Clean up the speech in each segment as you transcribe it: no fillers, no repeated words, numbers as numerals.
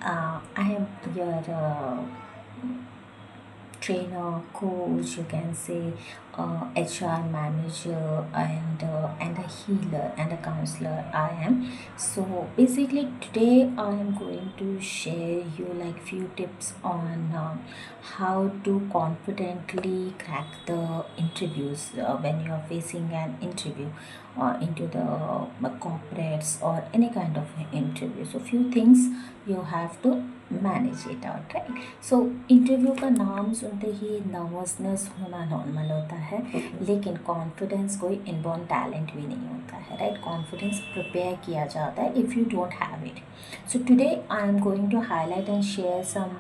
I am your trainer, coach, you can say HR manager, and a healer and a counselor. I am. So basically, today I am going to share you like few tips on how to confidently crack the interviews when you are facing an interview into the corporates or any kind of interview. So few things you have to manage it out right so interview का नाम सुनते ही nervousness होना normal होता है लेकिन confidence कोई inborn talent भी नहीं होता है राइट कॉन्फिडेंस प्रिपेयर किया जाता है if you don't have it so today I am going to highlight and share some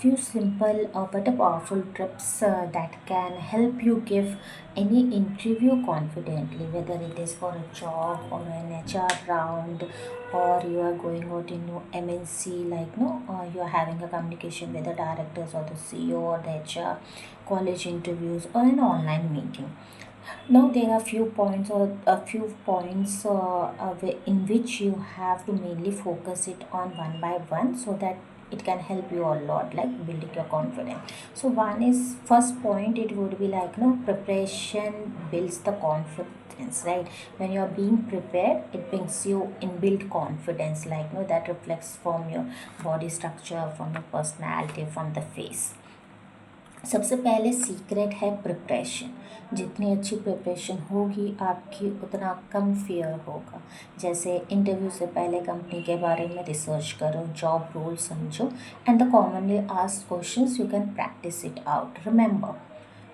few simple but powerful tips that can help you give any interview confidently, whether it is for a job or an HR round, or you are going out in MNC, like no, you are having a communication with the directors or the CEO or the HR, college interviews or an online meeting. Now there are few points or a few points in which you have to mainly focus it on one by one so that it can help you a lot like building your confidence. So one is first point, it would be like no, preparation builds the confidence, right? When you are being prepared, it brings you inbuilt confidence, like no, that reflects from your body structure, from your personality, from the face. सबसे पहले secret है preparation. जितनी अच्छी preparation होगी आपकी उतना कम fear होगा. जैसे इंटरव्यू से पहले कंपनी के बारे में रिसर्च करो, जॉब रोल समझो and the commonly asked questions you can practice it out. Remember,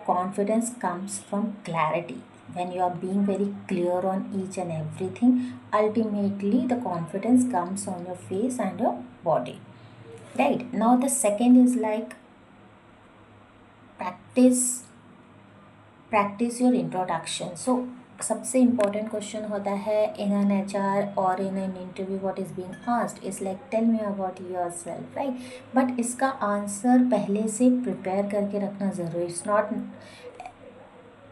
confidence comes from clarity. When you are being very clear on each and everything, ultimately the confidence comes on your face and your body, right? Now the second is like practice your introduction. So सबसे important question होता है in an HR और in an interview, what is being asked is like tell me about yourself, right? But इसका answer पहले से prepare करके रखना ज़रूरी. It's not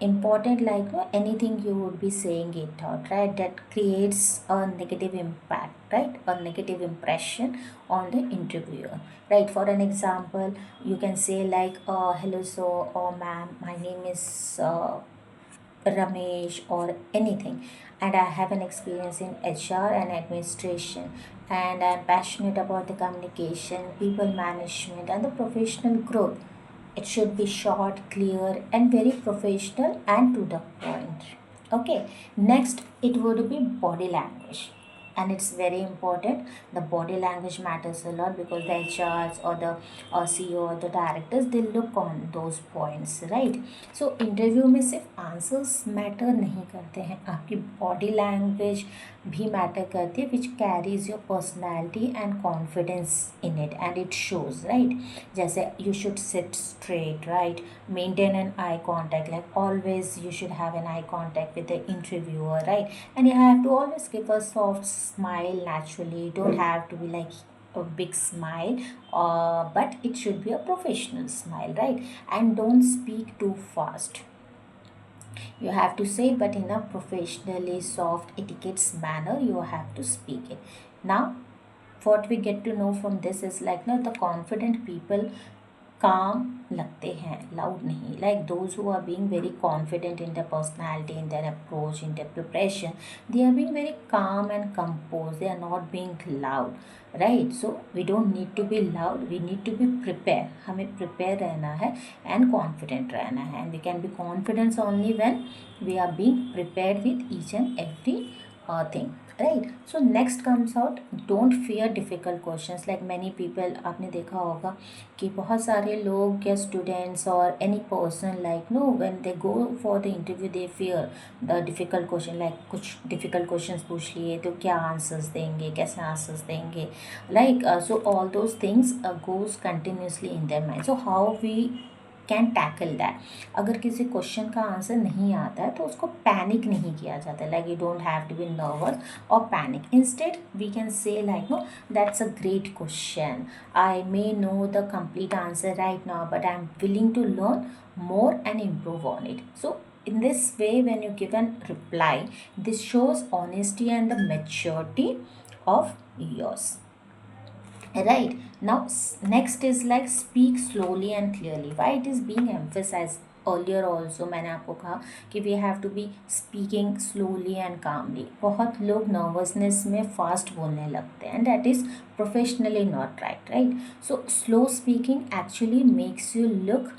important like anything you would be saying it out, right? That creates a negative impact, right? A negative impression on the interviewer, right? For an example, you can say like hello, so ma'am, my name is Ramesh or anything, and I have an experience in HR and administration, and I'm passionate about the communication, people management and the professional growth. It should be short, clear, and very professional and to the point. Okay, next it would be body language. And it's very important. The body language matters a lot because the HRs or the CEO or the directors, they look on those points, right? So interview में सिर्फ answers matter नहीं करते हैं, आपकी body language भी matter करती है, which carries your personality and confidence in it and it shows, right? जैसे you should sit straight, right? Maintain an eye contact, like always you should have an eye contact with the interviewer, right? And you have to always give a soft smile naturally. You don't have to be like a big smile, but it should be a professional smile, right? And don't speak too fast. You have to say, but in a professionally soft etiquette manner you have to speak it. Now what we get to know from this is like now the confident people calm लगते हैं, loud नहीं. Like those who are being very confident in their personality, in their approach, in their preparation, they are being very calm and composed. They are not being loud, right? So we don't need to be loud. We need to be prepared. हमें prepare रहना है and confident रहना है. And we can be confident only when we are being prepared with each and every thing, right? So next comes out, don't fear difficult questions. Like many people, आपने देखा होगा कि बहुत सारे लोग या स्टूडेंट्स और any person like no when they go for the interview they fear the difficult question. Like कुछ डिफ़िकल्ट क्वेश्चंस पूछ लिए तो क्या आंसर्स देंगे, कैसे आंसर्स देंगे, like so all those things goes continuously in their mind. So how we can tackle that? अगर किसी क्वेश्चन का आंसर नहीं आता है तो उसको पैनिक नहीं किया जाता. Like you don't have to be nervous or panic. Instead, we can say like, no, that's a great question. I may know the complete answer right now, but I'm willing to learn more and improve on it. So in this way, when you give a reply, this shows honesty and the maturity of yours. right. Now next is like speak slowly and clearly. Why it is being emphasized earlier also, मैंने आपको कहा कि we have to be speaking slowly and calmly. बहुत लोग nervousness में fast बोलने लगते हैं, and that is professionally not right, right? So slow speaking actually makes you look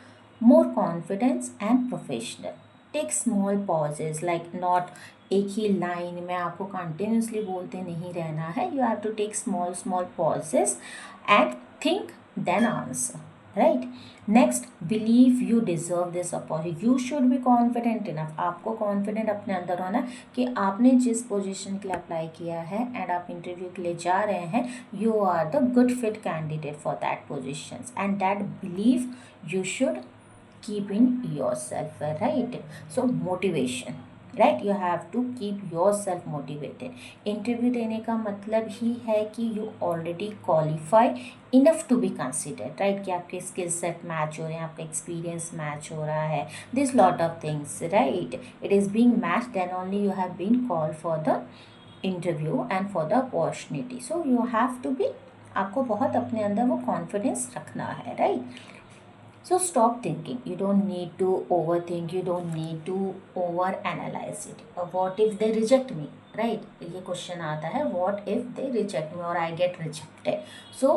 more confident and professional. Take small pauses like not एक ही line में आपको कंटिन्यूसली बोलते नहीं रहना है. You have to take small small pauses and think then answer, right. Next, believe you deserve this opportunity. You should be confident enough. आपको confident अपने अंदर होना कि आपने जिस पोजीशन के लिए अप्लाई किया है एंड आप इंटरव्यू के लिए जा रहे हैं, you are the good fit candidate for that position, and that believe you should keep in yourself, right? So motivation, right? You have to keep yourself motivated. Interview देने का मतलब ही है कि you already qualify enough to be considered, right? कि आपके skill set match हो रहे हैं, आपका एक्सपीरियंस मैच हो रहा है, this lot of things, right? It is being matched, then only you have been called for the interview and for the opportunity. So you have to be, आपको बहुत अपने अंदर वो कॉन्फिडेंस रखना है, right. So stop thinking. You don't need to overthink. You don't need to over analyze it. What if they reject me? Right? ये question आता है, what if they reject me or I get rejected? So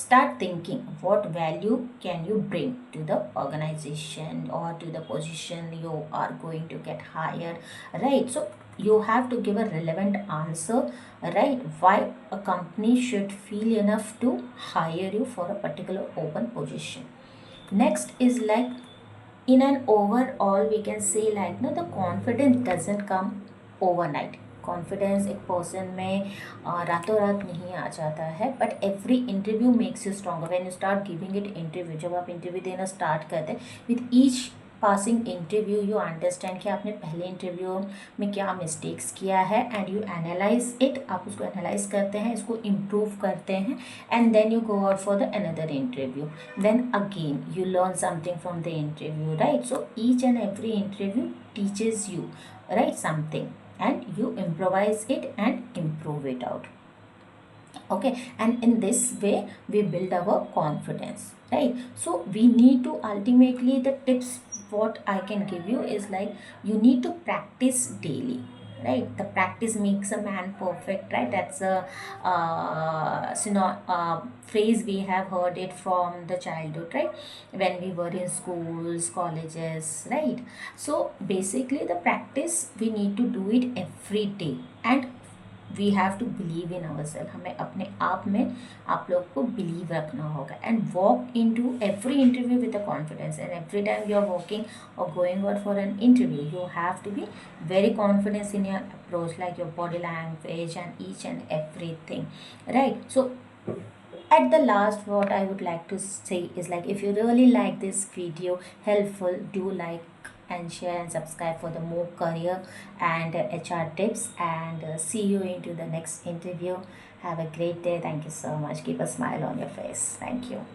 start thinking, what value can you bring to the organization or to the position you are going to get hired, right? So you have to give a relevant answer, right? Why a company should feel enough to hire you for a particular open position. Next is like, in an overall we can say like, no, the confidence doesn't come overnight. Confidence एक person में रातों रात नहीं आ जाता है, but every interview makes you stronger. When you start giving it interview, जब आप interview देना स्टार्ट करते हैं, with each passing interview you understand कि आपने पहले इंटरव्यू में क्या मिस्टेक्स किया है, एंड यू एनालाइज इट. आप उसको एनालाइज करते हैं, इसको इम्प्रूव करते हैं, and then you go out for the another interview. Then again you learn something from the interview, right. So each and every interview teaches you, right, something, and you improvise it and improve it out. Okay, and in this way we build our confidence, right? So we need to ultimately, the tips what I can give you is like, you need to practice daily, right? The practice makes a man perfect, right? That's a phrase we have heard it from the childhood, right? When we were in schools, colleges, right? So basically the practice, we need to do it every day, and we have to believe in our self. हमें अपने आप में आप लोग को believe रखना होगा, and walk into every interview with a confidence. And every time you are walking or going out for an interview, you have to be very confident in your approach, like your body language and each and everything, right? So at the last, what I would like to say is like, if you really like this video helpful, do like and share and subscribe for the more career and HR tips, and see you into the next interview. Have a great day. Thank you so much. Keep a smile on your face. Thank you.